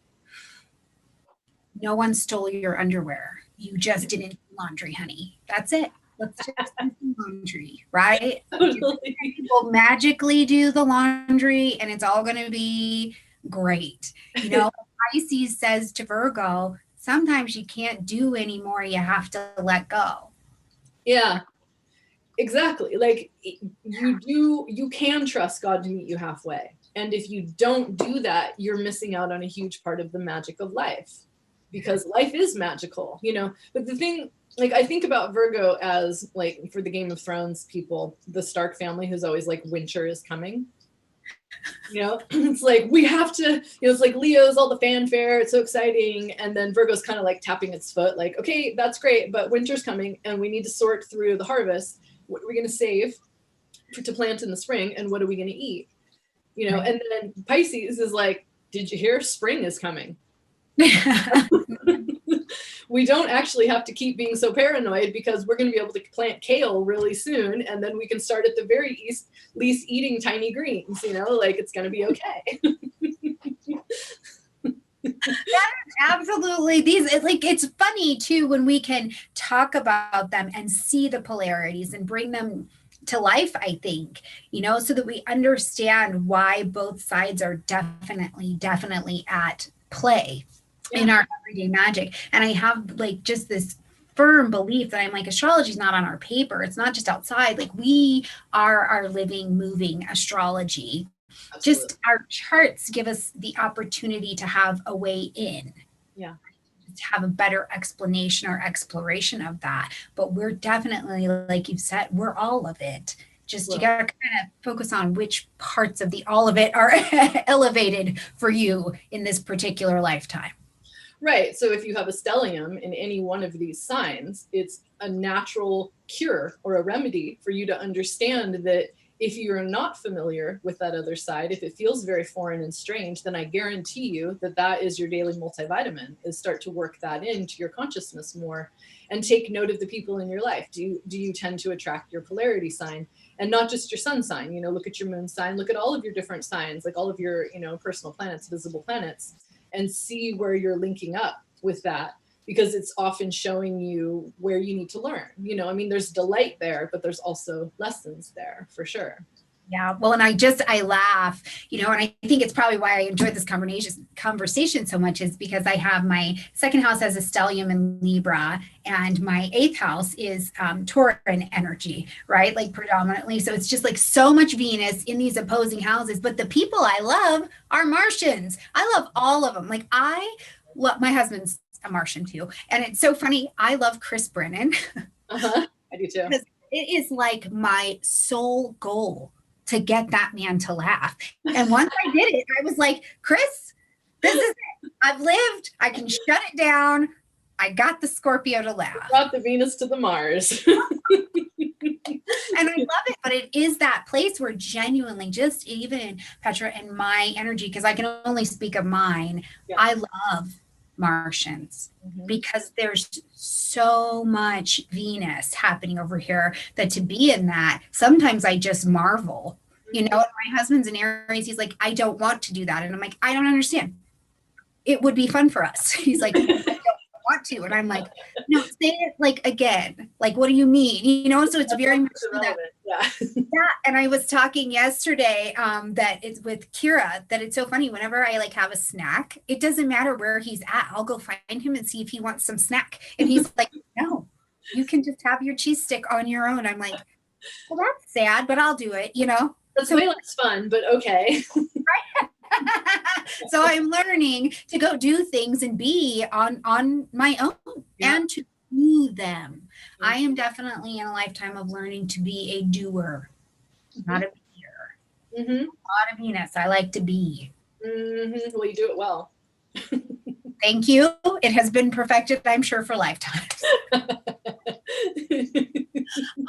No one stole your underwear. You just didn't do laundry, honey. That's it. Let's just do some laundry, right? Totally. People magically do the laundry and it's all going to be great. You know, Pisces says to Virgo, sometimes you can't do anymore. You have to let go. Yeah. Exactly. Like you can trust God to meet you halfway. And if you don't do that, you're missing out on a huge part of the magic of life, because life is magical, you know. But the thing, like, I think about Virgo as like, for the Game of Thrones people, the Stark family who's always like, winter is coming. You know, it's like, we have to, you know, it's like Leo's all the fanfare, it's so exciting. And then Virgo's kind of like tapping its foot, like, okay, that's great, but winter's coming and we need to sort through the harvest. What are we going to save to plant in the spring? And what are we going to eat? You know, and then Pisces is like, did you hear? Spring is coming. We don't actually have to keep being so paranoid, because we're going to be able to plant kale really soon. And then we can start at the very least eating tiny greens, you know, like it's going to be okay. Absolutely. It's funny too when we can talk about them and see the polarities and bring them to life, I think, you know, so that we understand why both sides are definitely at play in our everyday magic. And I have like just this firm belief that I'm like, astrology is not on our paper. It's not just outside. Like, we are our living, moving astrology. Absolutely. Just our charts give us the opportunity to have a way in. Yeah. To have a better explanation or exploration of that. But we're definitely, like you've said, we're all of it. Just you got to kind of focus on which parts of the all of it are elevated for you in this particular lifetime. Right. So if you have a stellium in any one of these signs, it's a natural cure or a remedy for you to understand that If you're not familiar with that other side, if it feels very foreign and strange, then I guarantee you that that is your daily multivitamin, is start to work that into your consciousness more and take note of the people in your life. Do you tend to attract your polarity sign, and not just your sun sign? Look at your moon sign, look at all of your different signs, like all of your, personal planets, visible planets, and see where you're linking up with that, because it's often showing you where you need to learn. There's delight there, but there's also lessons there for sure. Yeah. Well, and I laugh, and I think it's probably why I enjoyed this conversation so much, is because I have my second house as a stellium in Libra, and my eighth house is Tauran energy, right? Like predominantly. So it's just like so much Venus in these opposing houses. But the people I love are Martians. I love all of them. Like my husband's a Martian too. And it's so funny. I love Chris Brennan. I do too. Because it is like my sole goal to get that man to laugh. And once I did it, I was like, Chris, this is it. I've lived. I can shut it down. I got the Scorpio to laugh. Brought the Venus to the Mars. And I love it, but it is that place where genuinely, just even Petra and my energy, because I can only speak of mine, yeah. I love Martians because there's so much Venus happening over here that to be in that, sometimes I just marvel. My husband's in Aries. He's like, I don't want to do that. And I'm like, I don't understand. It would be fun for us. He's like, I don't want to. And I'm like, no, say it like again. Like, what do you mean? So it's very much that. Yeah. And I was talking yesterday that it's with Kira, that it's so funny. Whenever I like have a snack, it doesn't matter where he's at. I'll go find him and see if he wants some snack. And he's like, no, you can just have your cheese stick on your own. I'm like, well, that's sad, but I'll do it, That's way less fun, but okay. Right. So I'm learning to go do things and be on my own and to do them. I am definitely in a lifetime of learning to be a doer, not a beer. Not a Venus. I like to be. Well, you do it well. Thank you. It has been perfected, I'm sure, for lifetimes.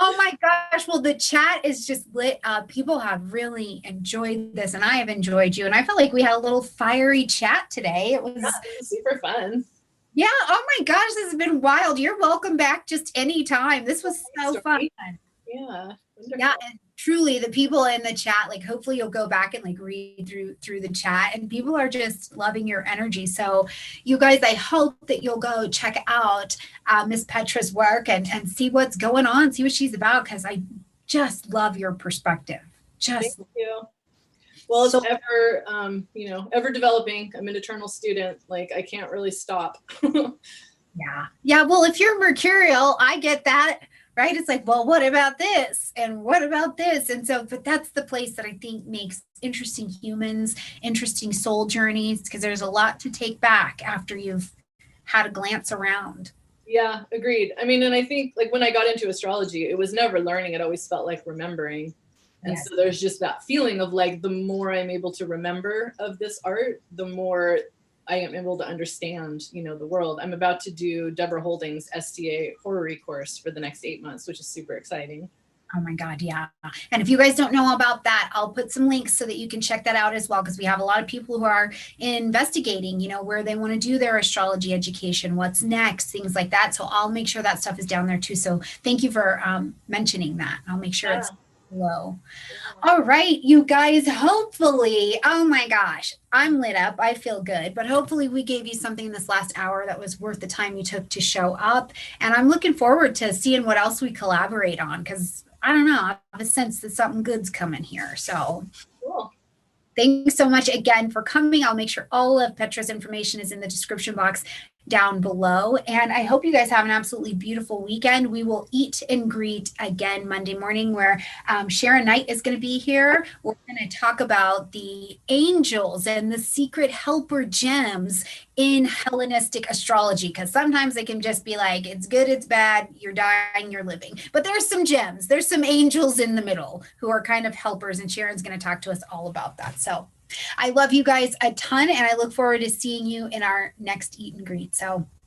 Oh my gosh. Well, the chat is just lit up. People have really enjoyed this, and I have enjoyed you. And I felt like we had a little fiery chat today. It was super fun. Yeah. Oh my gosh. This has been wild. You're welcome back just anytime. This was so fun. Yeah. Wonderful. Yeah. And truly, the people in the chat, like, hopefully you'll go back and like read through the chat, and people are just loving your energy. So you guys, I hope that you'll go check out Miss Petra's work and see what's going on, see what she's about, because I just love your perspective. Thank you. Well, it's ever developing. I'm an eternal student. Like, I can't really stop. Yeah. Well, if you're Mercurial, I get that. Right? It's like, well, what about this? And what about this? And so, but that's the place that I think makes interesting humans, interesting soul journeys, because there's a lot to take back after you've had a glance around. Yeah, agreed. And I think like when I got into astrology, it was never learning. It always felt like remembering. And so there's just that feeling of like, the more I'm able to remember of this art, the more I am able to understand, the world. I'm about to do Deborah Holding's SDA horary course for the next 8 months, which is super exciting. Oh my God. Yeah. And if you guys don't know about that, I'll put some links so that you can check that out as well. Because we have a lot of people who are investigating, where they want to do their astrology education, what's next, things like that. So I'll make sure that stuff is down there too. So thank you for mentioning that. I'll make sure it's below. All right, you guys, hopefully, oh my gosh, I'm lit up. I feel good, but hopefully we gave you something this last hour that was worth the time you took to show up. And I'm looking forward to seeing what else we collaborate on, because I don't know, I have a sense that something good's coming here. So cool. Thanks so much again for coming. I'll make sure all of Petra's information is in the description box down below. And I hope you guys have an absolutely beautiful weekend. We will eat and greet again Monday morning, where Sharon Knight is going to be here. We're going to talk about the angels and the secret helper gems in Hellenistic astrology, because sometimes they can just be like, it's good, it's bad, you're dying, you're living. But there's some gems. There's some angels in the middle who are kind of helpers, and Sharon's going to talk to us all about that. So I love you guys a ton, and I look forward to seeing you in our next eat and greet. So